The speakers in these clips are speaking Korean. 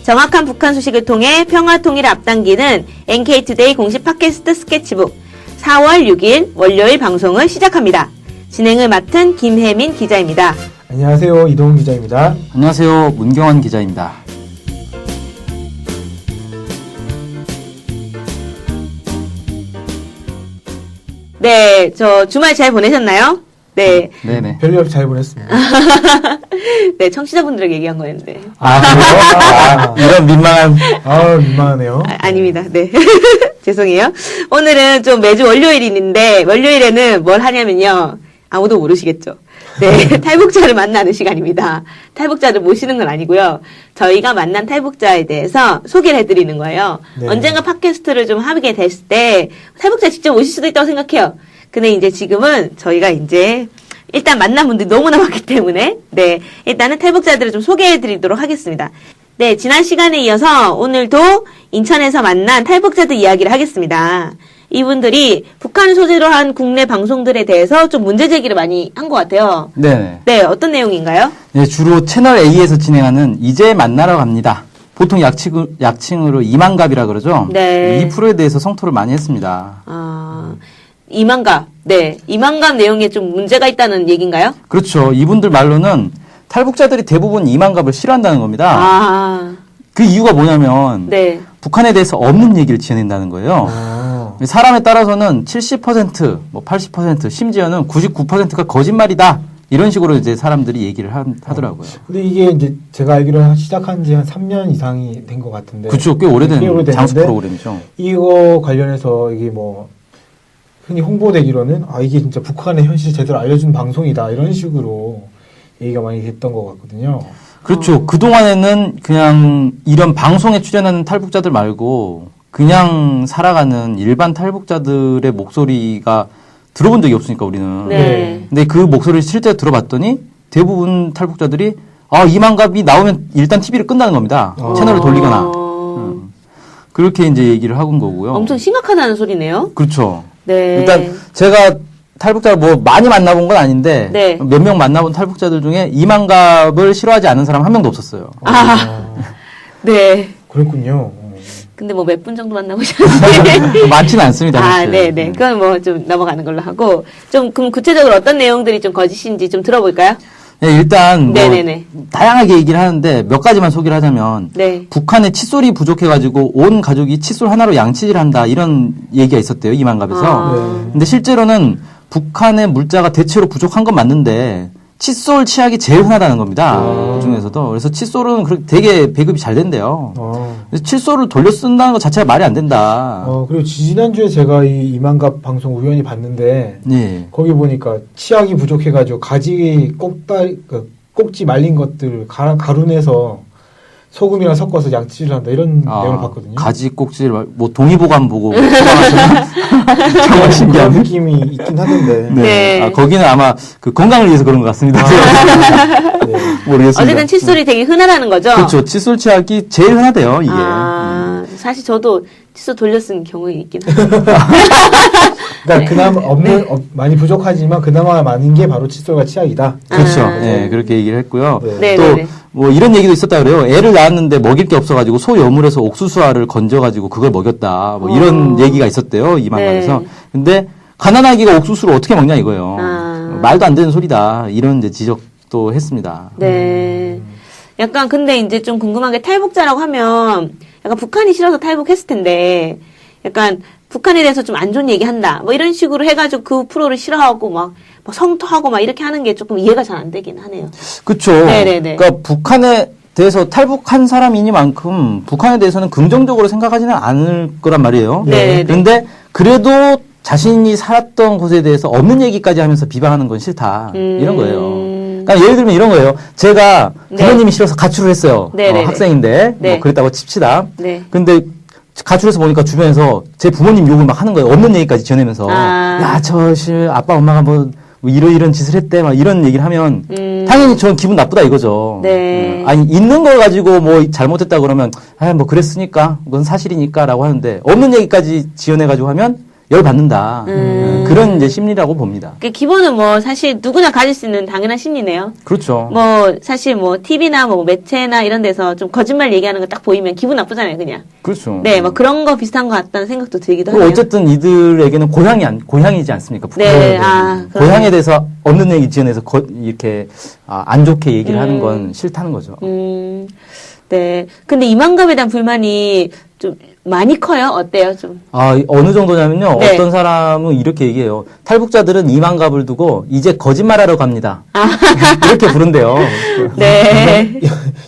정확한 북한 소식을 통해 평화 통일을 앞당기는 NK투데이 공식 팟캐스트 스케치북 4월 6일 월요일 방송을 시작합니다. 진행을 맡은 김혜민 기자입니다. 안녕하세요. 이동훈 기자입니다. 안녕하세요. 문경환 기자입니다. 네, 저 주말 잘 보내셨나요? 네. 네네. 별일 없이 잘 보냈습니다. 네, 청취자분들에게 얘기한 거였는데. 그래요? 이런 민망한. 민망하네요. 아닙니다. 네. 죄송해요. 오늘은 좀 매주 월요일인데, 월요일에는 뭘 하냐면요. 아무도 모르시겠죠. 네. 탈북자를 만나는 시간입니다. 탈북자를 모시는 건 아니고요. 저희가 만난 탈북자에 대해서 소개를 해드리는 거예요. 네. 언젠가 팟캐스트를 좀 하게 됐을 때, 탈북자 직접 오실 수도 있다고 생각해요. 근데 이제 지금은 저희가 이제 일단 만난 분들이 너무나 많기 때문에 네 일단은 탈북자들을 좀 소개해드리도록 하겠습니다. 네 지난 시간에 이어서 오늘도 인천에서 만난 탈북자들 이야기를 하겠습니다. 이분들이 북한 소재로 한 국내 방송들에 대해서 좀 문제 제기를 많이 한 것 같아요. 네네. 네 어떤 내용인가요? 네, 주로 채널 A에서 진행하는 이제 만나러 갑니다. 보통 약칭으로 이만갑이라 그러죠. 네. 이 프로에 대해서 성토를 많이 했습니다. 이만갑. 네 이만갑 내용에 좀 문제가 있다는 얘기인가요? 그렇죠. 이분들 말로는 탈북자들이 대부분 이만갑을 싫어한다는 겁니다. 그 이유가 뭐냐면 네. 북한에 대해서 없는 얘기를 지어낸다는 거예요. 사람에 따라서는 70%, 뭐 80%, 심지어는 99%가 거짓말이다. 이런 식으로 이제 사람들이 얘기를 하더라고요. 근데 이게 이제 제가 알기로 시작한 지 한 3년 이상이 된 것 같은데. 그렇죠. 꽤 오래된 장수 됐는데 프로그램이죠. 이거 관련해서 이게 뭐 흔히 홍보되기로는 이게 진짜 북한의 현실 제대로 알려준 방송이다 이런 식으로 얘기가 많이 됐던 것 같거든요. 그렇죠. 그동안에는 그냥 이런 방송에 출연하는 탈북자들 말고 그냥 살아가는 일반 탈북자들의 목소리가 들어본 적이 없으니까 우리는. 네. 근데 그 목소리를 실제로 들어봤더니 대부분 탈북자들이 이만갑이 나오면 일단 TV를 끈다는 겁니다. 채널을 돌리거나. 그렇게 이제 얘기를 하고 온 거고요. 엄청 심각하다는 소리네요. 그렇죠. 네. 일단 제가 탈북자를 뭐 많이 만나본 건 아닌데 네. 몇 명 만나본 탈북자들 중에 이만갑을 싫어하지 않은 사람 한 명도 없었어요. 네. 그렇군요. 근데 뭐 몇 분 정도 만나보셨는지. 많지는 않습니다. 사실. 네네. 그건 뭐 좀 넘어가는 걸로 하고. 좀, 그럼 구체적으로 어떤 내용들이 좀 거짓인지 좀 들어볼까요? 네, 일단 뭐 네네네. 다양하게 얘기를 하는데 몇 가지만 소개를 하자면 네. 북한에 칫솔이 부족해가지고 온 가족이 칫솔 하나로 양치질 한다 이런 얘기가 있었대요. 이만갑에서. 근데 실제로는 북한의 물자가 대체로 부족한 건 맞는데 칫솔 치약이 제일 흔하다는 겁니다. 그 중에서도. 그래서 칫솔은 되게 배급이 잘 된대요. 그래서 칫솔을 돌려 쓴다는 것 자체가 말이 안 된다. 그리고 지난주에 제가 이 이만갑 방송 우연히 봤는데 네. 거기 보니까 치약이 부족해가지고 가지 꼭지 말린 것들 가루 내서 소금이랑 섞어서 양치질 한다 이런 내용을 봤거든요. 가지 꼭지를 뭐 동의보감 보고 정말 신기한 그런 느낌이 있긴 하던데. 네. 네. 거기는 아마 그 건강을 위해서 그런 것 같습니다. 네. 모르겠습니다. 어쨌든 칫솔이 되게 흔하다는 거죠? 그렇죠. 칫솔 치약이 제일 흔하대요, 이게. 사실 저도 칫솔 돌려 쓴 경우가 있긴 한데. 그러니까 그나마 많이 부족하지만 그나마 많은 게 바로 칫솔과 치약이다. 그렇죠. 네, 그렇게 얘기를 했고요. 네. 또 뭐 이런 얘기도 있었다 그래요. 애를 낳았는데 먹일 게 없어가지고 소 여물에서 옥수수알을 건져가지고 그걸 먹였다. 뭐 이런 얘기가 있었대요. 이만갑에서. 근데 가난아기가 옥수수를 어떻게 먹냐 이거예요. 말도 안 되는 소리다. 이런 이제 지적도 했습니다. 네. 약간 근데 이제 좀 궁금한 게 탈북자라고 하면 약간 북한이 싫어서 탈북했을 텐데 약간 북한에 대해서 좀 안 좋은 얘기 한다. 뭐 이런 식으로 해가지고 그 프로를 싫어하고 막 성토하고 막 이렇게 하는 게 조금 이해가 잘 안 되긴 하네요. 그렇죠. 네네네. 그러니까 북한에 대해서 탈북한 사람이니만큼 북한에 대해서는 긍정적으로 생각하지는 않을 거란 말이에요. 네네네. 그런데 그래도 자신이 살았던 곳에 대해서 없는 얘기까지 하면서 비방하는 건 싫다. 이런 거예요. 그러니까 예를 들면 이런 거예요. 제가 부모님이 싫어서 가출을 했어요. 학생인데 뭐 그랬다고 칩시다. 네. 근데 가출해서 보니까 주변에서 제 부모님 욕을 막 하는 거예요. 없는 얘기까지 지어내면서 야, 아빠 엄마가 뭐 이런 짓을 했대 막 이런 얘기를 하면 당연히 저는 기분 나쁘다 이거죠. 네. 아니 있는 걸 가지고 뭐 잘못했다 그러면 뭐 그랬으니까 그건 사실이니까라고 하는데 없는 얘기까지 지어내 가지고 하면 열받는다. 그런 이제 심리라고 봅니다. 그 기본은 뭐 사실 누구나 가질 수 있는 당연한 심리네요. 그렇죠. 뭐 사실 뭐 TV나 뭐 매체나 이런 데서 좀 거짓말 얘기하는 거 딱 보이면 기분 나쁘잖아요, 그냥. 그렇죠. 네, 뭐 그런 거 비슷한 것 같다는 생각도 들기도 그리고 하네요. 어쨌든 이들에게는 고향이지 않습니까? 북한. 네, 그러네. 고향에 대해서 없는 얘기 지어내서 이렇게 안 좋게 얘기를 하는 건 싫다는 거죠. 네. 근데 이만감에 대한 불만이 좀 많이 커요? 어때요, 좀? 어느 정도냐면요. 네. 어떤 사람은 이렇게 얘기해요. 탈북자들은 이만갑을 두고 이제 거짓말하러 갑니다. 이렇게 부른대요. 네.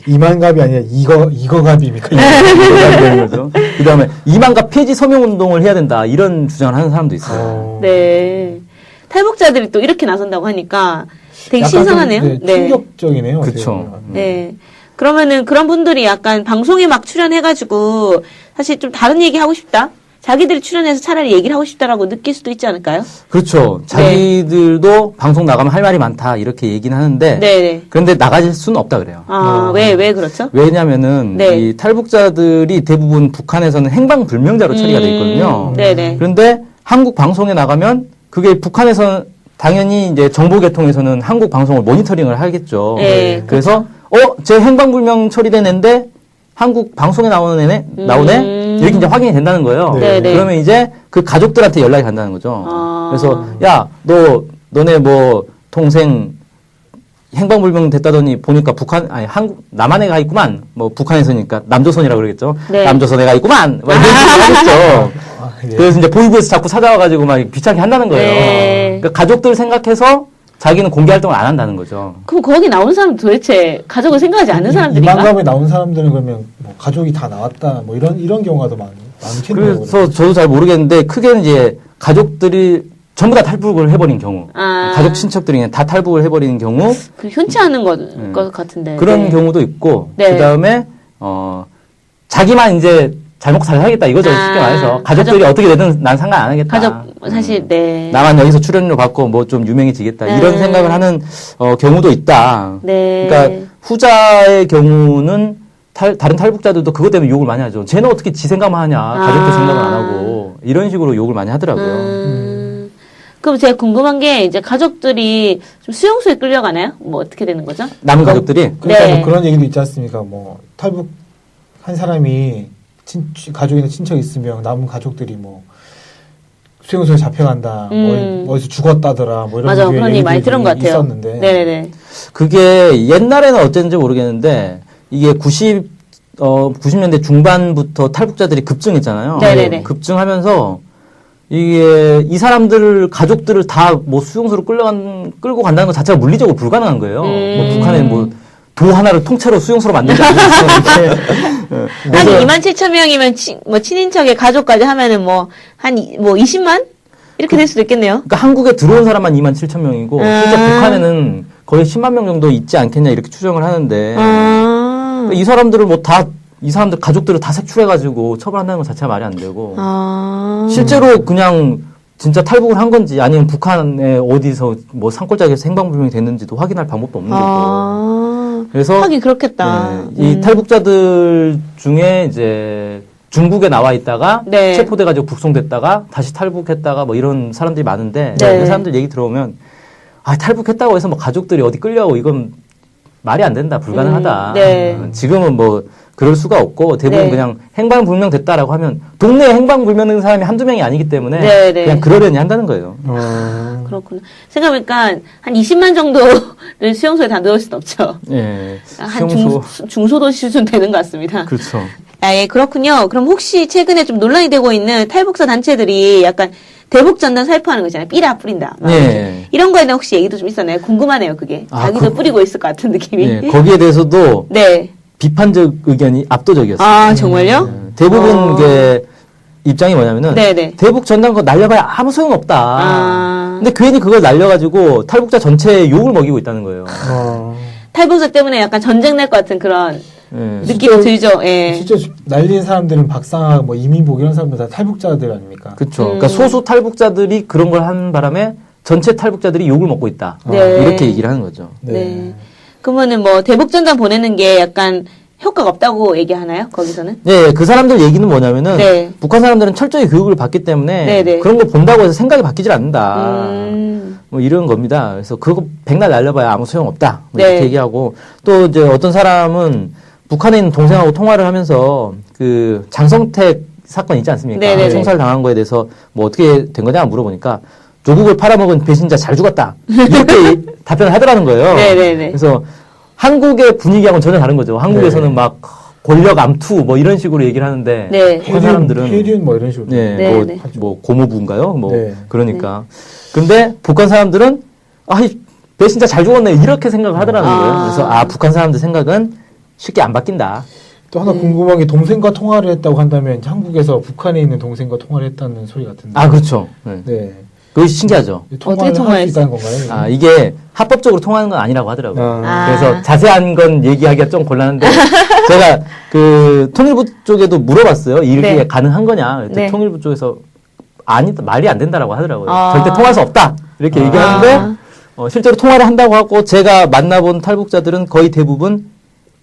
이만갑이 아니라 이거갑입니까? 그 다음에 이만갑 폐지 서명 운동을 해야 된다. 이런 주장을 하는 사람도 있어요. 네. 탈북자들이 또 이렇게 나선다고 하니까 되게 약간 신선하네요. 좀, 네, 충격적이네요. 어떻게 그쵸. 보면. 네. 그러면은 그런 분들이 약간 방송에 막 출연해가지고 사실 좀 다른 얘기 하고 싶다? 자기들이 출연해서 차라리 얘기를 하고 싶다라고 느낄 수도 있지 않을까요? 그렇죠. 자기들도 방송 나가면 할 말이 많다. 이렇게 얘기는 하는데. 네네. 그런데 나가질 수는 없다 그래요. 왜 그렇죠? 왜냐면은 네. 이 탈북자들이 대부분 북한에서는 행방불명자로 처리가 돼 있거든요. 네네. 그런데 한국 방송에 나가면 그게 북한에서 당연히 이제 정보계통에서는 한국 방송을 모니터링을 하겠죠. 네, 그래서 제 행방불명 처리된 애인데 한국 방송에 나오네 이렇게 이제 확인이 된다는 거예요. 네네. 그러면 이제 그 가족들한테 연락이 간다는 거죠. 그래서 야 너네 뭐 동생 행방불명 됐다더니 보니까 남한에 가 있구만. 뭐 북한에서니까 남조선이라고 그러겠죠. 네. 남조선에 가 있구만. 막 이런 식으로 하겠죠. 네. 그래서 이제 보이부에서 자꾸 찾아와가지고 막 귀찮게 한다는 거예요. 네. 그러니까 가족들 생각해서 자기는 공개 활동을 안 한다는 거죠. 그럼 거기 나오는 사람 도대체 가족을 생각하지 않는 사람들인가? 이만감에 나온 사람들은 그러면 뭐 가족이 다 나왔다 뭐 이런 경우가 더 많겠네요. 그래서 저도 잘 모르겠는데 크게는 이제 가족들이 전부 다 탈북을 해버린 경우, 가족 친척들이 그냥 다 탈북을 해버리는 경우, 그 흔치 않은 것 같은데. 그런 네. 경우도 있고, 네. 그 다음에 자기만 이제 잘 먹고 잘 살겠다 이거죠. 쉽게 말해서 가족들이 어떻게 되든 난 상관 안 하겠다. 사실 네. 나만 여기서 출연료 받고 뭐 좀 유명해지겠다 이런 생각을 하는 경우도 있다. 네. 그러니까 후자의 경우는 다른 탈북자들도 그것 때문에 욕을 많이 하죠. 쟤는 어떻게 지 생각만 하냐. 가족들 생각을 안 하고 이런 식으로 욕을 많이 하더라고요. 그럼 제가 궁금한 게 이제 가족들이 좀 수용소에 끌려가나요? 뭐 어떻게 되는 거죠? 남은 가족들이 그러니까 네. 뭐 그런 얘기도 있지 않습니까? 뭐 탈북 한 사람이 가족이나 친척 있으면 남은 가족들이 뭐 수용소에 잡혀간다, 뭐 어디서 죽었다더라, 뭐 이런 맞아, 그런 얘기 많이 들은 것 같아요. 있었는데. 네네네. 그게 옛날에는 어땠는지 모르겠는데 이게 90년대 중반부터 탈북자들이 급증했잖아요. 네네네. 급증하면서 이게 이 사람들 가족들을 다 뭐 수용소로 끌고 간다는 것 자체가 물리적으로 불가능한 거예요. 뭐 북한에 뭐 도 하나를 통째로 수용소로 만들지 않겠어요. 한 27,000명이면 뭐 친인척의 가족까지 하면은 뭐 20만 이렇게 될 수도 있겠네요. 그러니까 한국에 들어온 사람만 27,000명이고 실제 북한에는 거의 10만 명 정도 있지 않겠냐 이렇게 추정을 하는데 그러니까 이 사람들을 이 사람들 가족들을 다 색출해가지고 처벌한다는 것 자체가 말이 안 되고 실제로 그냥 진짜 탈북을 한 건지 아니면 북한에 어디서 뭐 산골짜기에서 행방불명이 됐는지도 확인할 방법도 없는 거고. 그래서 하긴 그렇겠다. 이 탈북자들 중에 이제 중국에 나와 있다가 네. 체포돼가지고 북송됐다가 다시 탈북했다가 뭐 이런 사람들이 많은데 네. 그 사람들 얘기 들어보면 탈북했다고 해서 뭐 가족들이 어디 끌려가고 이건 말이 안 된다 불가능하다. 네. 지금은 뭐 그럴 수가 없고 대부분 네. 그냥 행방불명 됐다라고 하면 동네에 행방불명 된 사람이 한두 명이 아니기 때문에 네, 네. 그냥 그러려니 한다는 거예요. 그렇구나. 생각해보니까 한 20만 정도를 수용소에 다 넣을 수는 없죠. 예. 한 수용소. 중소도시 수준 되는 것 같습니다. 그렇죠. 예, 그렇군요. 그럼 혹시 최근에 좀 논란이 되고 있는 탈북자 단체들이 약간 대북 전단 살포하는 거 있잖아요. 삐라 뿌린다. 막 예. 이런 거에 대한 혹시 얘기도 좀 있었나요? 궁금하네요, 그게. 자기도 뿌리고 있을 것 같은 느낌이. 예. 거기에 대해서도 네. 비판적 의견이 압도적이었어요. 아, 정말요? 대부분 게 입장이 뭐냐면은 네네. 대북 전단 거 날려봐야 아무 소용 없다. 근데 괜히 그걸 날려가지고 탈북자 전체에 욕을 먹이고 있다는 거예요. 탈북자 때문에 약간 전쟁 날 것 같은 그런 예. 느낌이 들죠. 예. 실제 날린 사람들은 박상학, 뭐 이민복 이런 사람들 다 탈북자들 아닙니까? 그렇죠. 그러니까 소수 탈북자들이 그런 걸 하는 바람에 전체 탈북자들이 욕을 먹고 있다. 네. 이렇게 얘기를 하는 거죠. 네. 그러면은 뭐 대북 전단 보내는 게 약간 효과가 없다고 얘기하나요? 거기서는? 네, 그 사람들 얘기는 뭐냐면은 네. 북한 사람들은 철저히 교육을 받기 때문에 네네. 그런 걸 본다고 해서 생각이 바뀌질 않는다. 뭐 이런 겁니다. 그래서 그거 백날 날려봐야 아무 소용 없다. 뭐 네. 이렇게 얘기하고 또 이제 어떤 사람은 북한에 있는 동생하고 통화를 하면서 그 장성택 사건 있지 않습니까? 네네네. 총살 당한 거에 대해서 뭐 어떻게 된 거냐 물어보니까 조국을 팔아먹은 배신자 잘 죽었다. 이렇게 답변을 하더라는 거예요. 네네네. 그래서 한국의 분위기하고는 전혀 다른 거죠. 한국에서는 막 권력 암투 뭐 이런 식으로 얘기를 하는데 네. 북한 사람들은 해리운 뭐 이런 식으로. 네, 네, 뭐 고모부인가요? 뭐 네. 그러니까. 근데 북한 사람들은 배신자 잘 죽었네 이렇게 생각을 하더라는 거예요. 그래서 북한 사람들 생각은 쉽게 안 바뀐다. 또 하나 궁금한 게 동생과 통화를 했다고 한다면 한국에서 북한에 있는 동생과 통화를 했다는 소리 같은데. 그렇죠. 네. 네. 그게 신기하죠. 통화를 할 수 통화했어요? 있다는 건가요? 이게 합법적으로 통하는 건 아니라고 하더라고요. 아. 그래서 자세한 건 얘기하기가 좀 곤란한데 제가 그 통일부 쪽에도 물어봤어요. 이게 네. 가능한 거냐? 그랬더니 네. 통일부 쪽에서 말이 안 된다라고 하더라고요. 아. 절대 통할 수 없다 이렇게 얘기하는데 실제로 통화를 한다고 하고 제가 만나본 탈북자들은 거의 대부분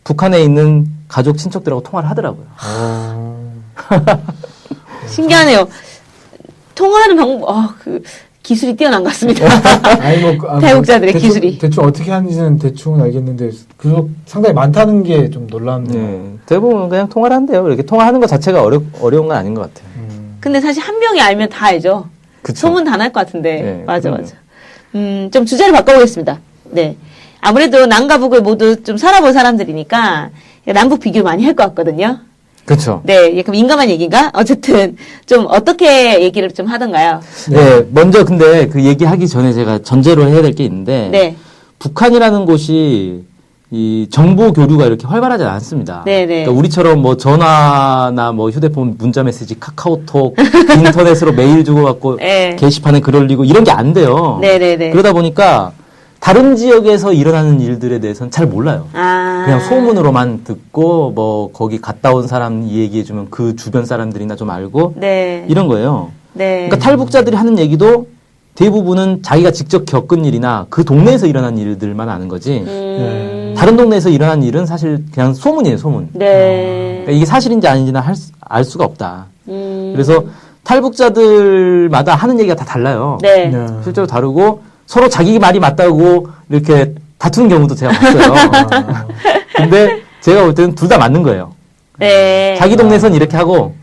북한에 있는 가족 친척들하고 통화를 하더라고요. 신기하네요. 통화하는 방법, 그 기술이 뛰어난 것 같습니다. 아니 뭐 탈북자들의 대충, 기술이. 대충 어떻게 하는지는 대충은 알겠는데 그 상당히 많다는 게 좀 놀랍네요. 네, 대부분 그냥 통화를 한대요. 이렇게 통화하는 것 자체가 어려운 건 아닌 것 같아요. 근데 사실 한 명이 알면 다 알죠. 그쵸. 소문 다 날 것 같은데. 네, 맞아, 그럼요. 맞아. 좀 주제를 바꿔보겠습니다. 네. 아무래도 남과 북을 모두 좀 살아본 사람들이니까 남북 비교 많이 할 것 같거든요. 그렇죠. 네, 약간 민감한 얘기인가? 어쨌든 좀 어떻게 얘기를 좀 하던가요? 네, 먼저 근데 그 얘기하기 전에 제가 전제로 해야 될 게 있는데 네. 북한이라는 곳이 이 정보 교류가 이렇게 활발하지 않습니다. 네네. 그러니까 우리처럼 뭐 전화나 뭐 휴대폰 문자 메시지, 카카오톡, 인터넷으로 메일 주고받고 네. 게시판에 글 올리고 이런 게 안 돼요. 네네네. 그러다 보니까 다른 지역에서 일어나는 일들에 대해서는 잘 몰라요. 그냥 소문으로만 듣고 뭐 거기 갔다 온 사람 얘기해주면 그 주변 사람들이나 좀 알고 네. 이런 거예요. 네. 그러니까 탈북자들이 하는 얘기도 대부분은 자기가 직접 겪은 일이나 그 동네에서 일어난 일들만 아는 거지. 다른 동네에서 일어난 일은 사실 그냥 소문이에요, 소문. 네. 그러니까 이게 사실인지 아닌지는 알 수가 없다. 그래서 탈북자들마다 하는 얘기가 다 달라요. 네. 네. 실제로 다르고 서로 자기 말이 맞다고 이렇게 다투는 경우도 제가 봤어요. 근데 제가 볼 때는 둘 다 맞는 거예요. 네. 자기 동네에선 이렇게 하고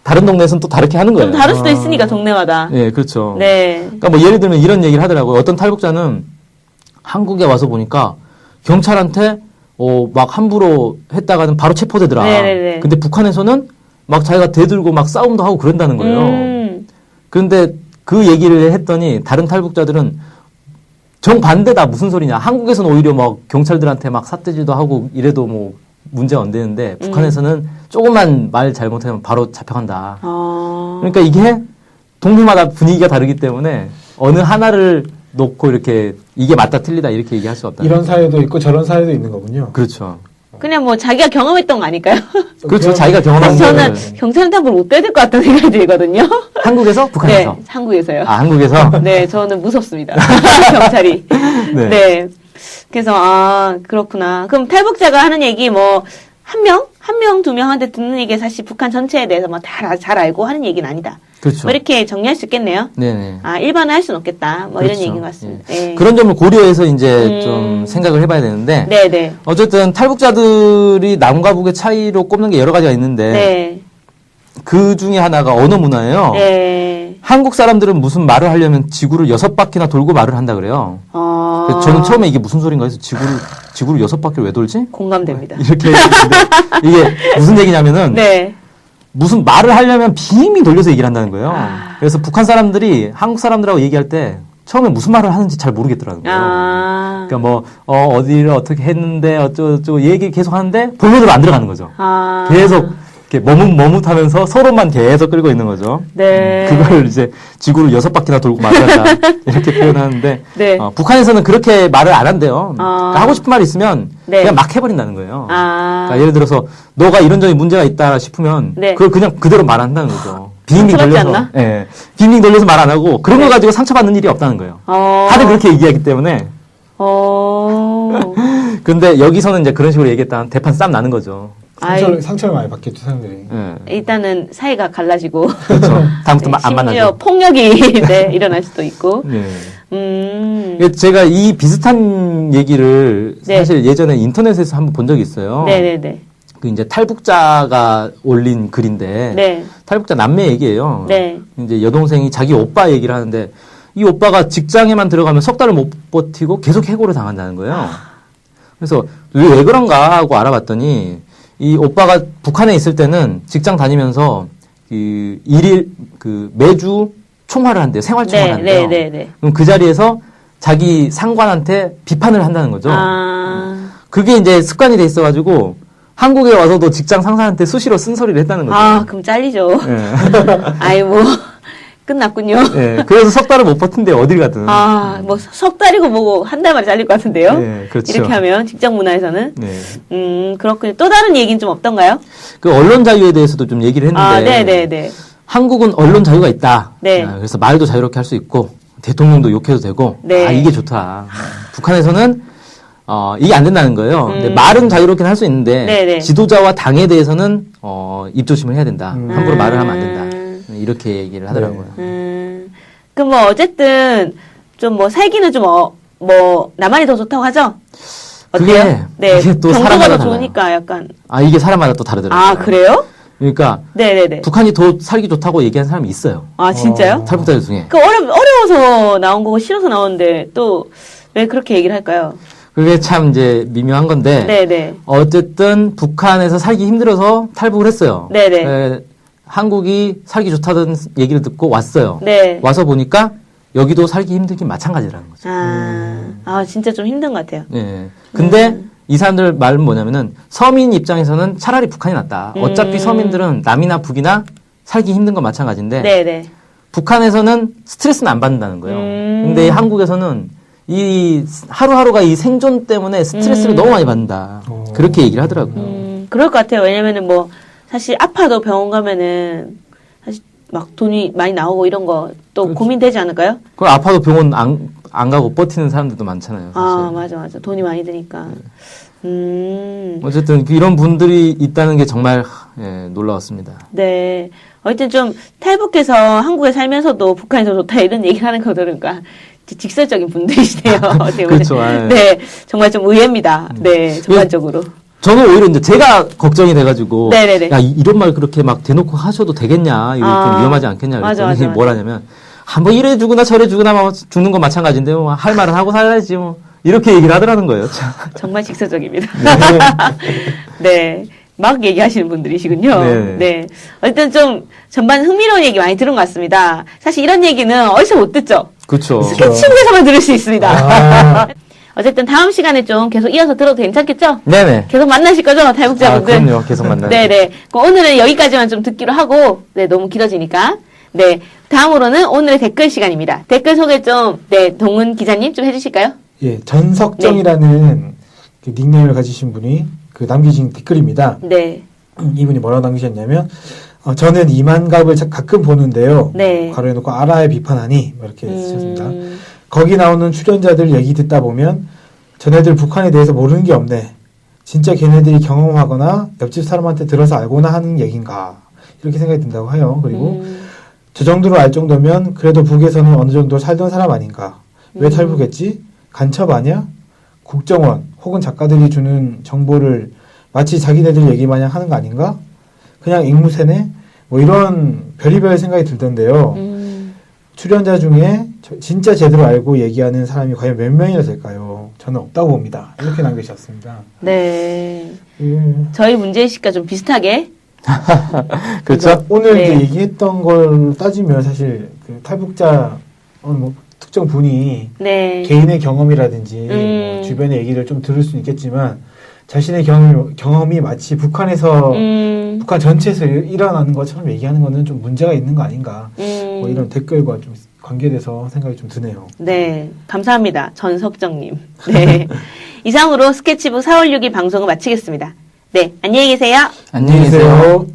다른 동네에선 또 다르게 하는 거예요. 좀 다를 수도 있으니까, 동네마다. 네, 그렇죠. 네. 그러니까 뭐 예를 들면 이런 얘기를 하더라고요. 어떤 탈북자는 한국에 와서 보니까 경찰한테 막 함부로 했다가는 바로 체포되더라. 네네네. 근데 북한에서는 막 자기가 대들고 막 싸움도 하고 그런다는 거예요. 그런데 그 얘기를 했더니 다른 탈북자들은 정반대다. 무슨 소리냐. 한국에서는 오히려 막 경찰들한테 막 삿대질도 하고 이래도 뭐 문제가 안 되는데 북한에서는 조금만 말 잘못하면 바로 잡혀간다. 그러니까 이게 동네마다 분위기가 다르기 때문에 어느 하나를 놓고 이렇게 이게 맞다 틀리다 이렇게 얘기할 수 없다. 이런 사례도 있고 저런 사례도 있는 거군요. 그렇죠. 그냥 뭐 자기가 경험했던 거 아닐까요? 그렇죠. 자기가 경험한 그래서 저는 거를 경찰한테 한번 못 빼야 될 것 같다는 생각이 들거든요. 한국에서 북한에서. 네, 한국에서요. 한국에서. 네, 저는 무섭습니다. 경찰이. 네. 네. 그래서, 그렇구나. 그럼 탈북자가 하는 얘기 뭐, 한 명, 두 명한테 듣는 얘기 사실 북한 전체에 대해서 뭐 다 잘 알고 하는 얘기는 아니다. 그렇죠. 뭐 이렇게 정리할 수 있겠네요. 네네. 일반화할 수는 없겠다. 뭐 그렇죠. 이런 얘기인 것 같습니다. 예. 네. 그런 점을 고려해서 이제 좀 생각을 해봐야 되는데. 네네. 어쨌든 탈북자들이 남과 북의 차이로 꼽는 게 여러 가지가 있는데. 네. 그 중에 하나가 언어 문화예요. 네. 한국 사람들은 무슨 말을 하려면 지구를 6바퀴나 돌고 말을 한다 그래요. 그래서 저는 처음에 이게 무슨 소린가 해서 지구를 6바퀴를 왜 돌지? 공감됩니다. 이렇게 했는데 이게 무슨 얘기냐면은 네. 무슨 말을 하려면 빙빙 돌려서 얘기를 한다는 거예요. 그래서 북한 사람들이 한국 사람들하고 얘기할 때 처음에 무슨 말을 하는지 잘 모르겠더라는 거예요. 그러니까 뭐 어디를 어떻게 했는데 어쩌고 얘기 계속 하는데 본론으로 안 들어가는 거죠. 계속 이렇게 머뭇머뭇하면서 서로만 계속 끌고 있는 거죠. 네. 그걸 이제 지구를 6바퀴나 돌고 말한다 이렇게 표현하는데 네. 북한에서는 그렇게 말을 안 한대요. 그러니까 하고 싶은 말이 있으면 네. 그냥 막 해버린다는 거예요. 아. 그러니까 예를 들어서 너가 이런저런 문제가 있다 싶으면 네. 그걸 그냥 그대로 말한다는 거죠. 빙빙 상처받지 돌려서 않나? 예, 빙빙 돌려서 말 안 하고 그런 네. 거 가지고 상처받는 일이 없다는 거예요. 다들 그렇게 얘기하기 때문에. 근데 여기서는 이제 그런 식으로 얘기했다면 대판 싸움 나는 거죠. 상처를 많이 받겠죠, 사람들이. 예. 일단은 사이가 갈라지고 그렇죠. 다음부터 네, 안 심지어 만나죠. 폭력이 네, 일어날 수도 있고. 네. 음. 제가 이 비슷한 얘기를 네. 사실 예전에 인터넷에서 한번 본 적이 있어요. 네네네. 그 이제 탈북자가 올린 글인데 네. 탈북자 남매 얘기예요. 네. 이제 여동생이 자기 오빠 얘기를 하는데 이 오빠가 직장에만 들어가면 석 달을 못 버티고 계속 해고를 당한다는 거예요. 그래서 왜 그런가 하고 알아봤더니 이 오빠가 북한에 있을 때는 직장 다니면서 그 일일 그 매주 총화를 한대요. 생활 총화를 한대요. 네네네. 그럼 그 자리에서 자기 상관한테 비판을 한다는 거죠. 그게 이제 습관이 돼 있어가지고 한국에 와서도 직장 상사한테 수시로 쓴소리를 했다는 거죠. 그럼 잘리죠. 예. 아이, 뭐, 끝났군요. 예. 그래서 석 달을 못 버틴대 어딜 가든. 뭐, 석 달이고 뭐고, 한 달 만에 잘릴 것 같은데요? 네, 그렇죠. 이렇게 하면, 직장 문화에서는. 네. 그렇군요. 또 다른 얘기는 좀 없던가요? 그 언론 자유에 대해서도 좀 얘기를 했는데. 네네네. 한국은 언론 자유가 있다. 네. 그래서 말도 자유롭게 할 수 있고 대통령도 욕해도 되고. 네. 이게 좋다. 북한에서는 이게 안 된다는 거예요. 근데 말은 자유롭게 할 수 있는데 네네. 지도자와 당에 대해서는 입조심을 해야 된다. 함부로 말을 하면 안 된다. 이렇게 얘기를 하더라고요. 그럼 뭐 어쨌든 좀 뭐 살기는 좀 뭐 나만이 더 좋다고 하죠? 어때요? 그게 또 정도가 사람마다 더 달라요. 좋으니까 약간. 이게 사람마다 또 다르더라고요. 그래요? 그러니까 네네네. 북한이 더 살기 좋다고 얘기하는 사람이 있어요. 진짜요? 탈북자들 중에. 그 어려워서 나온 거고 싫어서 나오는데 또 왜 그렇게 얘기를 할까요? 그게 참 이제 미묘한 건데. 네네. 어쨌든 북한에서 살기 힘들어서 탈북을 했어요. 네네. 한국이 살기 좋다는 얘기를 듣고 왔어요. 네. 와서 보니까 여기도 살기 힘들긴 마찬가지라는 거죠. 진짜 좀 힘든 것 같아요. 네. 근데 이 사람들 말은 뭐냐면은 서민 입장에서는 차라리 북한이 낫다. 어차피 서민들은 남이나 북이나 살기 힘든 건 마찬가지인데 네네. 북한에서는 스트레스는 안 받는다는 거예요. 근데 한국에서는 이 하루하루가 이 생존 때문에 스트레스를 너무 많이 받는다. 그렇게 얘기를 하더라고요. 그럴 것 같아요. 왜냐면은 뭐 사실 아파도 병원 가면은 사실 막 돈이 많이 나오고 이런 거 또 고민되지 않을까요? 그럼 아파도 병원 안 가고 버티는 사람들도 많잖아요. 사실. 맞아. 돈이 많이 드니까. 어쨌든 이런 분들이 있다는 게 정말 놀라웠습니다. 네. 어쨌든 좀 탈북해서 한국에 살면서도 북한이 더 좋다 이런 얘기를 하는 거 들으니까 직설적인 분들이시네요. 그렇죠. 네. 정말 좀 의외입니다. 네. 전반적으로. 저는 오히려 이제 제가 걱정이 돼가지고, 네네네. 야, 이런 말 그렇게 막 대놓고 하셔도 되겠냐, 이거 좀 위험하지 않겠냐, 그랬더니 뭘 하냐면, 뭐 이래 주거나 저래 주거나 뭐 죽는 건 마찬가지인데, 뭐 할 말은 하고 살아야지, 뭐. 이렇게 얘기를 하더라는 거예요. 정말 직설적입니다. 네. 막 얘기하시는 분들이시군요. 네. 네. 어쨌든 좀 전반 흥미로운 얘기 많이 들은 것 같습니다. 사실 이런 얘기는 어디서 못 듣죠? 그렇죠. 스케치북에서만 들을 수 있습니다. 어쨌든 다음 시간에 좀 계속 이어서 들어도 괜찮겠죠? 네네. 계속 만나실 거죠? 탈북자분들? 그럼요. 계속 만나요. 네네. 그럼 오늘은 여기까지만 좀 듣기로 하고, 네, 너무 길어지니까. 네. 다음으로는 오늘의 댓글 시간입니다. 댓글 소개 좀, 네, 동은 기자님 좀 해주실까요? 예, 전석정이라는 그 닉네임을 가지신 분이 그 남기신 댓글입니다. 네. 이분이 뭐라고 남기셨냐면, 저는 이만갑을 가끔 보는데요. 네. 괄호해놓고 알아야 비판하니, 뭐 이렇게 쓰셨습니다. 거기 나오는 출연자들 얘기 듣다 보면, 전애들 북한에 대해서 모르는 게 없네. 진짜 걔네들이 경험하거나 옆집 사람한테 들어서 알거나 하는 얘기인가. 이렇게 생각이 든다고 해요. 그리고 저 정도로 알 정도면 그래도 북에서는 어느 정도 살던 사람 아닌가. 왜 탈북했지? 간첩 아니야? 국정원 혹은 작가들이 주는 정보를 마치 자기네들 얘기 마냥 하는 거 아닌가? 그냥 앵무새네? 뭐 이런 별의별 생각이 들던데요. 출연자 중에 진짜 제대로 알고 얘기하는 사람이 과연 몇 명이나 될까요? 저는 없다고 봅니다. 이렇게 남기셨습니다. 네. 예. 저희 문제의식과 좀 비슷하게. 그렇죠. 그러니까 오늘 네. 이제 얘기했던 걸 따지면 사실 그 탈북자 뭐 특정 분이 네. 개인의 경험이라든지 뭐 주변의 얘기를 좀 들을 수는 있겠지만 자신의 경험이 마치 북한에서 북한 전체에서 일어나는 것처럼 얘기하는 거는 좀 문제가 있는 거 아닌가. 뭐 이런 댓글과 좀 관계돼서 생각이 좀 드네요. 네. 감사합니다. 전석정님. 네. 이상으로 스케치북 4월 6일 방송을 마치겠습니다. 네. 안녕히 계세요. 안녕히 계세요.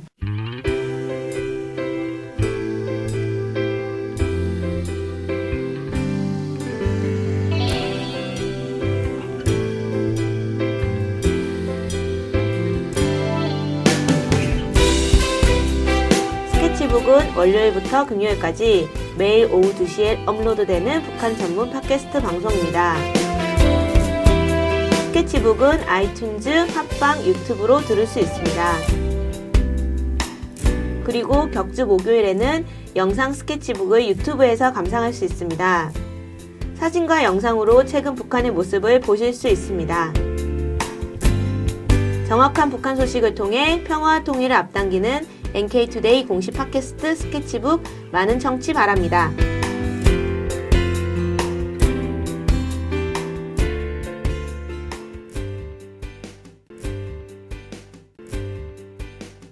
스케치북은 월요일부터 금요일까지 매일 오후 2시에 업로드되는 북한 전문 팟캐스트 방송입니다. 스케치북은 아이튠즈, 팟빵, 유튜브로 들을 수 있습니다. 그리고 격주 목요일에는 영상 스케치북을 유튜브에서 감상할 수 있습니다. 사진과 영상으로 최근 북한의 모습을 보실 수 있습니다. 정확한 북한 소식을 통해 평화와 통일을 앞당기는 NK투데이 공식 팟캐스트 스케치북 많은 청취 바랍니다.